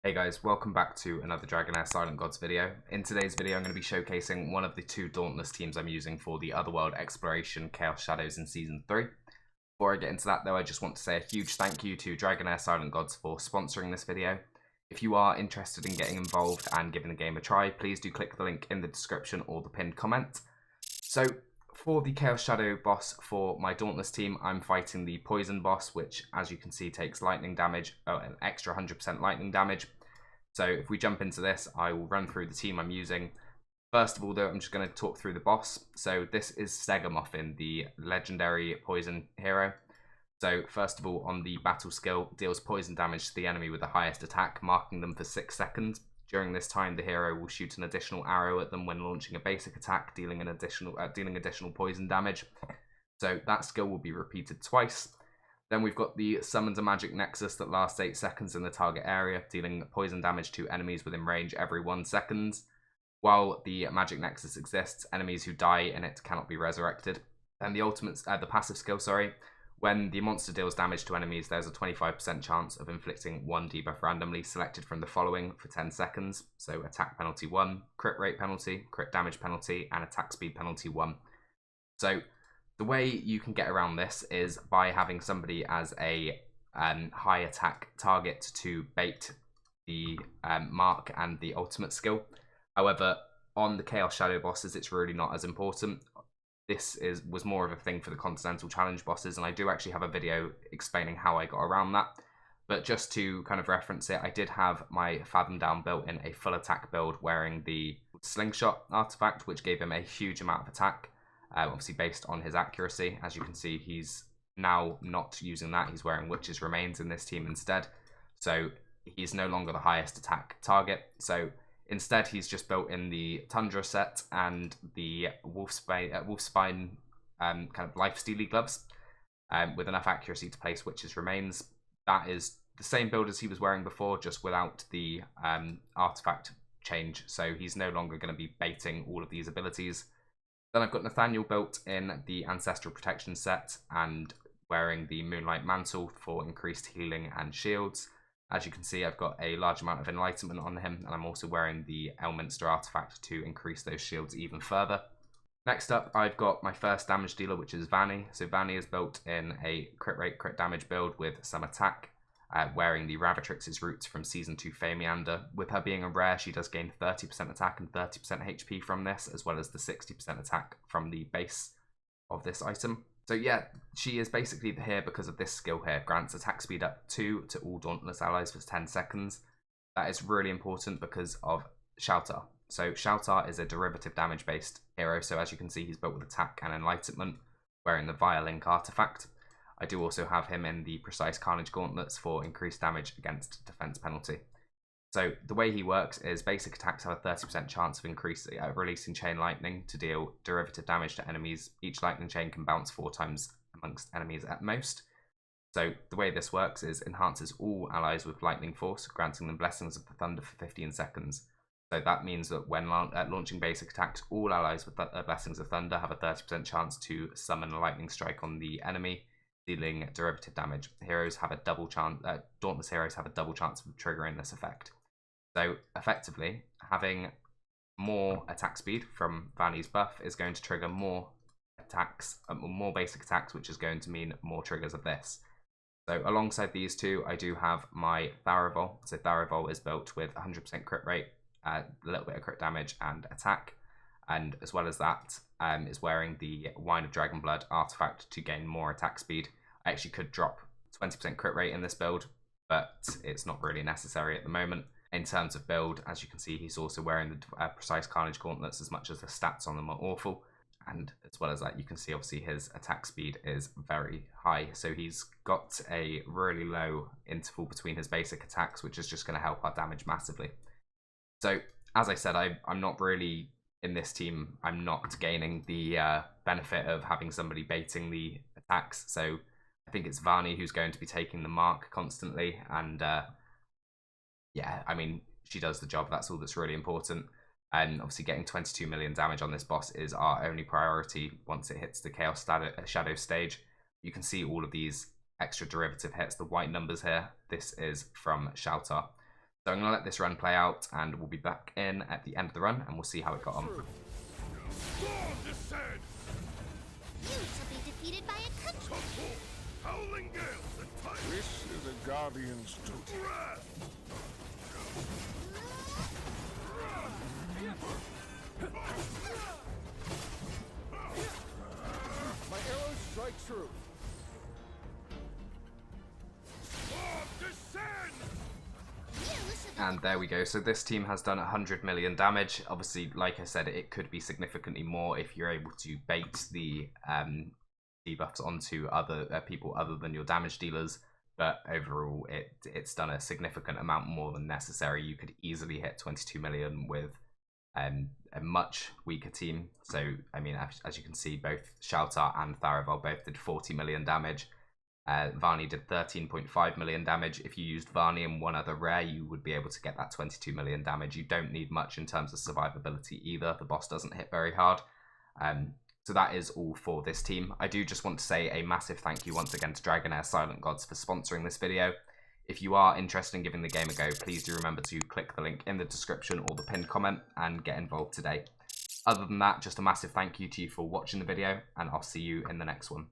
Hey guys, welcome back to another Dragonheir Silent Gods video. In today's video I'm going to be showcasing one of the two Dauntless teams I'm using for the Otherworld Exploration Chaos Shadows in Season 3. Before I get into that though, I just want to say a huge thank you to Dragonheir Silent Gods for sponsoring this video. If you are interested in getting involved and giving the game a try, please do click the link in the description or the pinned comment. So, for the Chaos Shadow boss for my Dauntless team, I'm fighting the Poison boss, which, as you can see, takes lightning damage, an extra 100% lightning damage. So if we jump into this, I will run through the team I'm using. First of all, though, I'm just going to talk through the boss. So this is Stegomuffin, the legendary poison hero. So first of all, on the battle skill, deals poison damage to the enemy with the highest attack, marking them for 6 seconds. During this time, the hero will shoot an additional arrow at them when launching a basic attack, dealing additional poison damage. So that skill will be repeated twice. Then we've got the Summons a Magic Nexus that lasts 8 seconds in the target area, dealing poison damage to enemies within range every 1 second. While the Magic Nexus exists, enemies who die in it cannot be resurrected. And the passive skill, when the monster deals damage to enemies, there's a 25% chance of inflicting 1 debuff randomly selected from the following for 10 seconds. So attack penalty 1, crit rate penalty, crit damage penalty, and attack speed penalty 1. So the way you can get around this is by having somebody as a high attack target to bait the mark and the ultimate skill. However, on the Chaos Shadow bosses, it's really not as important. This was more of a thing for the Continental Challenge bosses, and I do actually have a video explaining how I got around that. But just to kind of reference it, I did have my Fathom Down built in a full attack build wearing the Slingshot artifact, which gave him a huge amount of attack, obviously based on his accuracy. As you can see, he's now not using that. He's wearing Witch's Remains in this team instead. So he's no longer the highest attack target. So instead, he's just built in the Tundra set and the Wolfspine kind of Lifestealy gloves with enough accuracy to place Witch's Remains. That is the same build as he was wearing before, just without the artifact change. So he's no longer going to be baiting all of these abilities. Then I've got Nathaniel built in the Ancestral Protection set and wearing the Moonlight Mantle for increased healing and shields. As you can see, I've got a large amount of enlightenment on him, and I'm also wearing the Elminster artifact to increase those shields even further. Next up, I've got my first damage dealer, which is Vanny. So Vanny is built in a crit rate, crit damage build with some attack, wearing the Ravatrix's roots from Season 2 Famiander. With her being a rare, she does gain 30% attack and 30% HP from this, as well as the 60% attack from the base of this item. So yeah, she is basically here because of this skill here. Grants attack speed up 2 to all Dauntless allies for 10 seconds. That is really important because of Shoutar. So Shoutar is a derivative damage based hero. So as you can see, he's built with attack and enlightenment, wearing the Violink artifact. I do also have him in the Precise Carnage gauntlets for increased damage against defense penalty. So the way he works is basic attacks have a 30% chance of releasing Chain Lightning to deal derivative damage to enemies. Each lightning chain can bounce 4 times amongst enemies at most. So the way this works is enhances all allies with Lightning Force, granting them Blessings of the Thunder for 15 seconds. So that means that when launching basic attacks, all allies with Blessings of Thunder have a 30% chance to summon a Lightning Strike on the enemy, dealing derivative damage. Heroes have a double chance. Dauntless heroes have a double chance of triggering this effect. So effectively, having more attack speed from Vanny's buff is going to trigger more attacks, more basic attacks, which is going to mean more triggers of this. So alongside these two, I do have my Tharavol. So Tharavol is built with 100% crit rate, a little bit of crit damage and attack. And as well as that, is wearing the Wine of Dragonblood artifact to gain more attack speed. I actually could drop 20% crit rate in this build, but it's not really necessary at the moment. In terms of build, as you can see, he's also wearing the Precise Carnage gauntlets, as much as the stats on them are awful. And as well as that, you can see obviously his attack speed is very high. So he's got a really low interval between his basic attacks, which is just going to help our damage massively. So as I said, I'm not really, in this team, I'm not gaining the benefit of having somebody baiting the attacks. So I think it's Vanny who's going to be taking the mark constantly, and yeah, I mean, she does the job. That's all that's really important. And obviously getting 22 million damage on this boss is our only priority once it hits the Chaos Shadow stage. You can see all of these extra derivative hits, the white numbers here. This is from Shoutar. So I'm going to let this run play out, and we'll be back in at the end of the run, and we'll see how it got on. You shall be defeated by a country. Howling gales and fire. This is a guardian's duty. My arrows strike true. And there we go. So this team has done 100 million damage. Obviously, like I said, it could be significantly more if you're able to bait the debuffs onto other people other than your damage dealers. But overall, it's done a significant amount more than necessary. You could easily hit 22 million with a much weaker team. So, I mean, as you can see, both Shoutar and Tharavel both did 40 million damage. Varney did 13.5 million damage. If you used Varney and one other rare, you would be able to get that 22 million damage. You don't need much in terms of survivability either. The boss doesn't hit very hard. So that is all for this team. I do just want to say a massive thank you once again to Dragonheir Silent Gods for sponsoring this video. If you are interested in giving the game a go, please do remember to click the link in the description or the pinned comment and get involved today. Other than that, just a massive thank you to you for watching the video, and I'll see you in the next one.